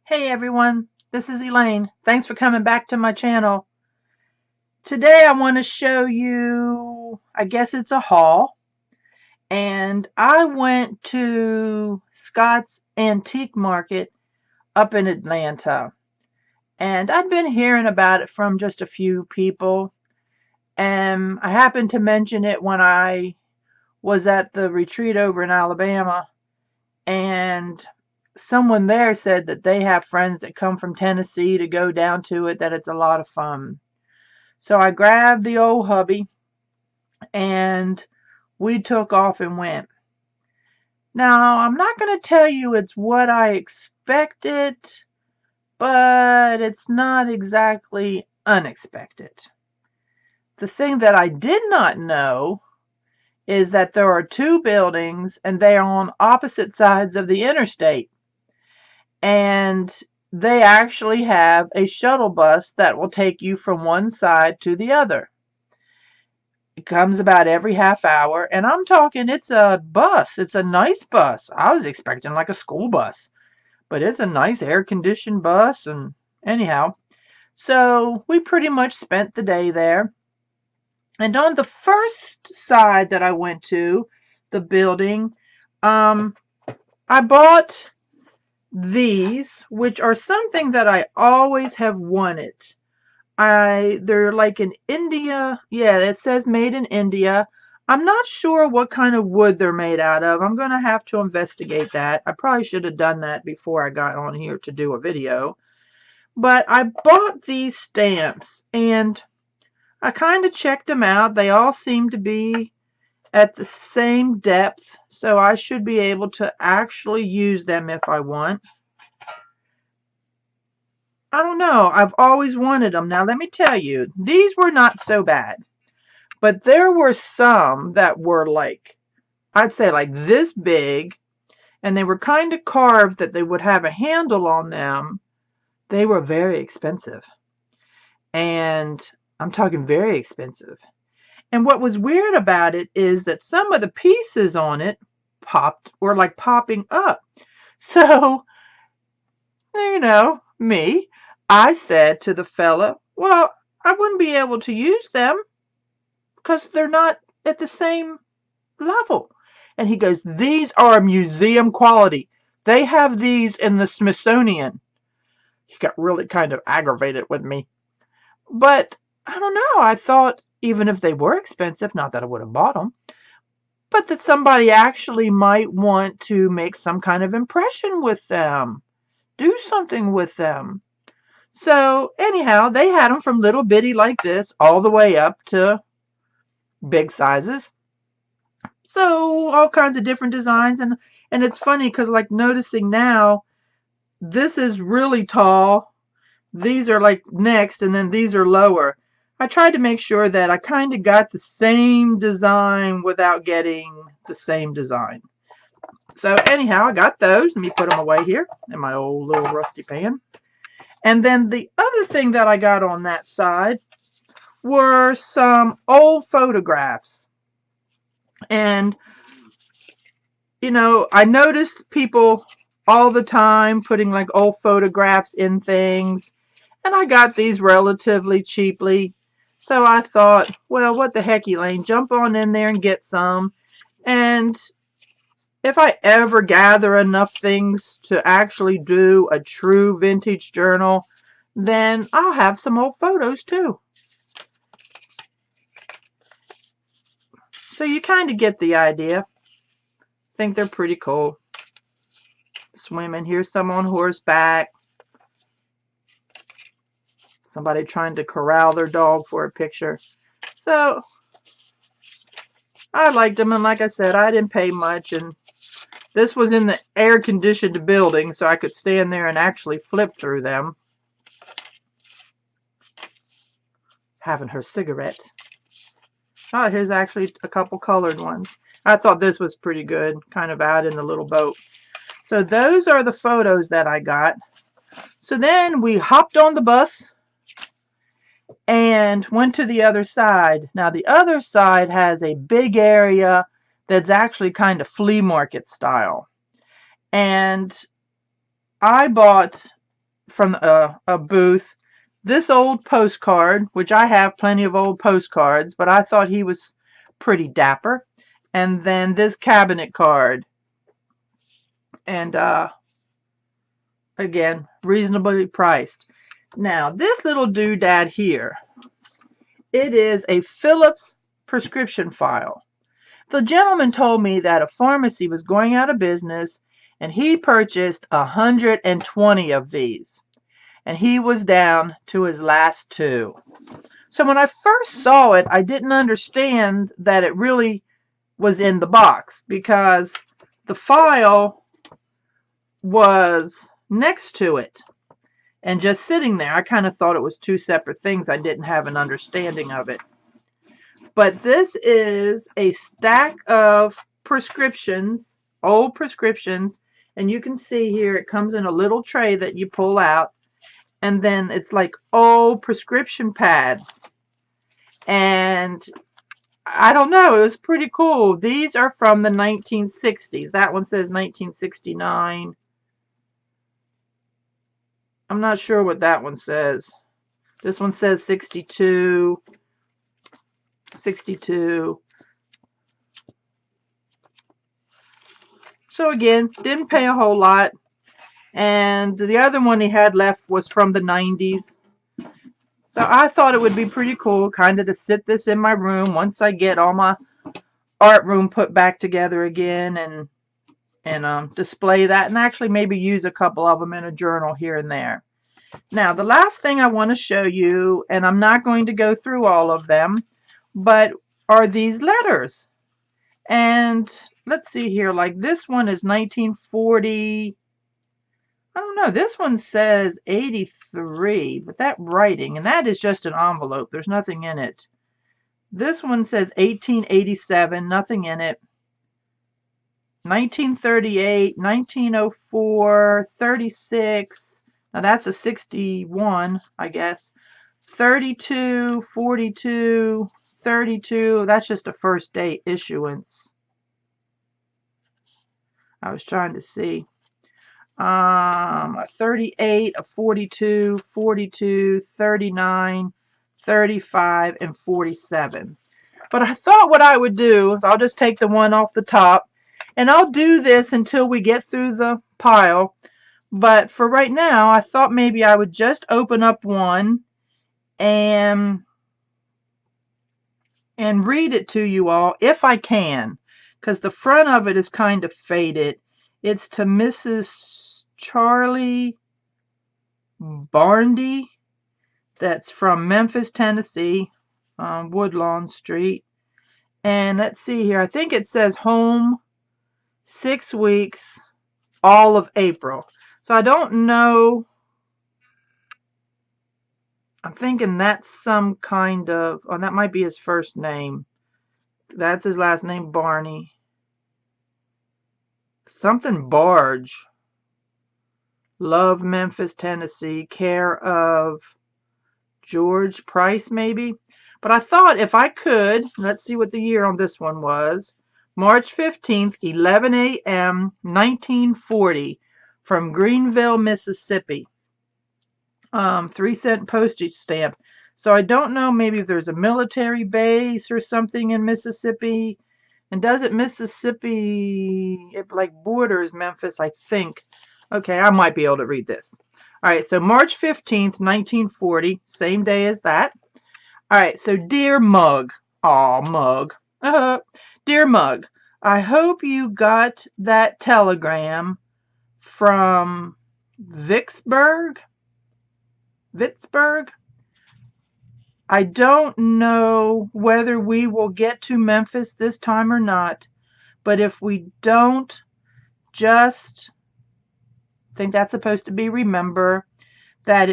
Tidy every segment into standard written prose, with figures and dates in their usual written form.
Hey everyone, this is Elaine. Thanks for coming back to my channel. Today I want to show you, I guess it's a haul, and I went to Scott's Antique Market up in Atlanta, and I'd been hearing about it from just a few people, and I happened to mention it when I was at the retreat over in Alabama, and someone there said that they have friends that come from Tennessee to go down to it, that it's a lot of fun. So I grabbed the old hubby and we took off and went. Now, I'm not going to tell you it's what I expected, but it's not exactly unexpected. The thing that I did not know is that there are two buildings and they are on opposite sides of the interstate. And they actually have a shuttle bus that will take you from one side to the other. It comes about every half hour, and I'm talking it's a bus. It's a nice bus. I was expecting like a school bus, but it's a nice air-conditioned bus. And anyhow, so we pretty much spent the day there. And on the first side that I went to, the building, I bought these, which are something that I always have wanted. They're like in India. Yeah, it says made in India. I'm not sure what kind of wood they're made out of. I'm going to have to investigate that. I probably should have done that before I got on here to do a video. But I bought these stamps and I kind of checked them out. They all seem to be at the same depth, so I should be able to actually use them if I want. I don't know. I've always wanted them. Now, let me tell you, these were not so bad. But there were some that were like, I'd say like this big, and they were kind of carved that they would have a handle on them. They were very expensive. And I'm talking very expensive. And what was weird about it is that some of the pieces on it were like popping up. So, me, I said to the fella, well, I wouldn't be able to use them because they're not at the same level. And he goes, these are museum quality. They have these in the Smithsonian. He got really kind of aggravated with me. But I don't know. I thought even if they were expensive, not that I would have bought them, but that somebody actually might want to make some kind of impression with them. Do something with them. So anyhow, they had them from little bitty like this all the way up to big sizes. So all kinds of different designs. And it's funny because like noticing now, this is really tall. These are like next, and then these are lower. I tried to make sure that I kind of got the same design without getting the same design. So anyhow, I got those. Let me put them away here in my old little rusty pan. And then the other thing that I got on that side were some old photographs. And, I noticed people all the time putting like old photographs in things. And I got these relatively cheaply. So I thought, well, what the heck, Elaine, jump on in there and get some. And if I ever gather enough things to actually do a true vintage journal, then I'll have some old photos too. So you kind of get the idea. I think they're pretty cool. Swimming. Here's some on horseback. Somebody trying to corral their dog for a picture. So I liked them, and like I said, I didn't pay much, and this was in the air-conditioned building, so I could stand there and actually flip through them. Having her cigarette. Oh, here's actually a couple colored ones. I thought this was pretty good, kind of out in the little boat. So those are the photos that I got. So then we hopped on the bus and went to the other side. Now the other side has a big area that's actually kind of flea market style. And I bought from a booth. This old postcard, which I have plenty of old postcards, but I thought he was pretty dapper. And then this cabinet card. And again, reasonably priced. Now, this little doodad here, it is a Phillips prescription file. The gentleman told me that a pharmacy was going out of business and he purchased 120 of these. And he was down to his last 2. So when I first saw it, I didn't understand that it really was in the box because the file was next to it and just sitting there. I kind of thought it was 2 separate things. I didn't have an understanding of it. But this is a stack of prescriptions, old prescriptions, and you can see here it comes in a little tray that you pull out, and then it's like old prescription pads. And I don't know, it was pretty cool. These are from the 1960s. That one says 1969. I'm not sure what that one says. This one says 62. 62. So again, didn't pay a whole lot. And the other one he had left was from the 90s. So I thought it would be pretty cool kind of to sit this in my room once I get all my art room put back together again, and display that, and actually maybe use a couple of them in a journal here and there. Now, the last thing I want to show you, and I'm not going to go through all of them, but are these letters. And let's see here, like this one is 1940. I don't know, this one says 83, but that writing, and that is just an envelope. There's nothing in it. This one says 1887, nothing in it. 1938, 1904, 36. Now that's a 61, I guess. 32, 42, 32. That's just a first date issuance. I was trying to see. A 38, a 42, 42, 39, 35, and 47. But I thought what I would do is I'll just take the one off the top, and I'll do this until we get through the pile. But for right now, I thought maybe I would just open up one and read it to you all if I can, because the front of it is kind of faded. It's to Mrs. Charlie Barndy. That's from Memphis, Tennessee, Woodlawn Street. And let's see here. I think it says home 6 weeks, all of April. So I don't know. I'm thinking that's some kind of, oh, that might be his first name. That's his last name, Barney. Something Barge. Love, Memphis, Tennessee, care of George Price, maybe. But I thought if I could, let's see what the year on this one was. March 15th, 11 a.m., 1940, from Greenville, Mississippi. 3-cent postage stamp. So I don't know, maybe if there's a military base or something in Mississippi. And does it Mississippi, it like borders Memphis, I think. Okay, I might be able to read this. All right, so March 15th, 1940, same day as that. All right, so dear Mug. Aw, Mug. Dear Mug, I hope you got that telegram from Vicksburg. I don't know whether we will get to Memphis this time or not, but if we don't, just think that's supposed to be remember that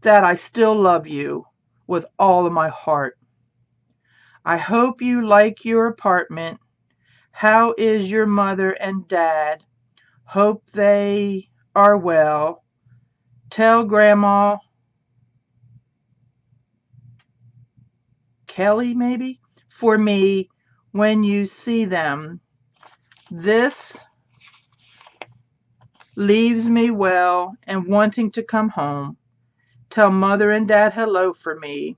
I still love you with all of my heart. I hope you like your apartment. How is your mother and dad? Hope they are well. Tell Grandma Kelly, maybe, for me when you see them. This leaves me well and wanting to come home. Tell mother and dad hello for me.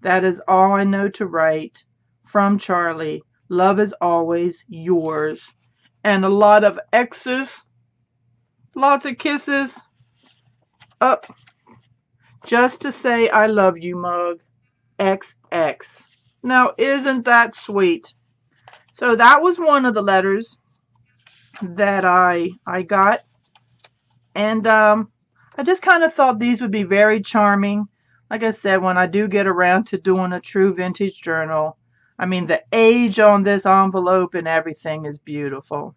That is all I know to write. From Charlie. Love is always yours. And a lot of X's. Lots of kisses. Up. Just to say I love you, mug. XX. Now, isn't that sweet? So that was one of the letters that I got. And I just kind of thought these would be very charming. Like I said, when I do get around to doing a true vintage journal, I mean, the age on this envelope and everything is beautiful.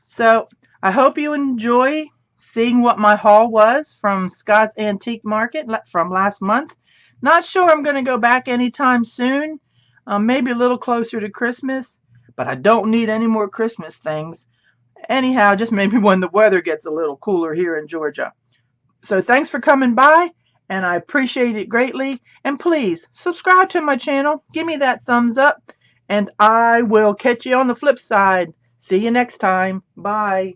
So I hope you enjoy seeing what my haul was from Scott's Antique Market from last month. Not sure I'm going to go back anytime soon, maybe a little closer to Christmas, but I don't need any more Christmas things. Anyhow, just maybe when the weather gets a little cooler here in Georgia. So thanks for coming by, and I appreciate it greatly. And please subscribe to my channel, give me that thumbs up, and I will catch you on the flip side. See you next time. Bye.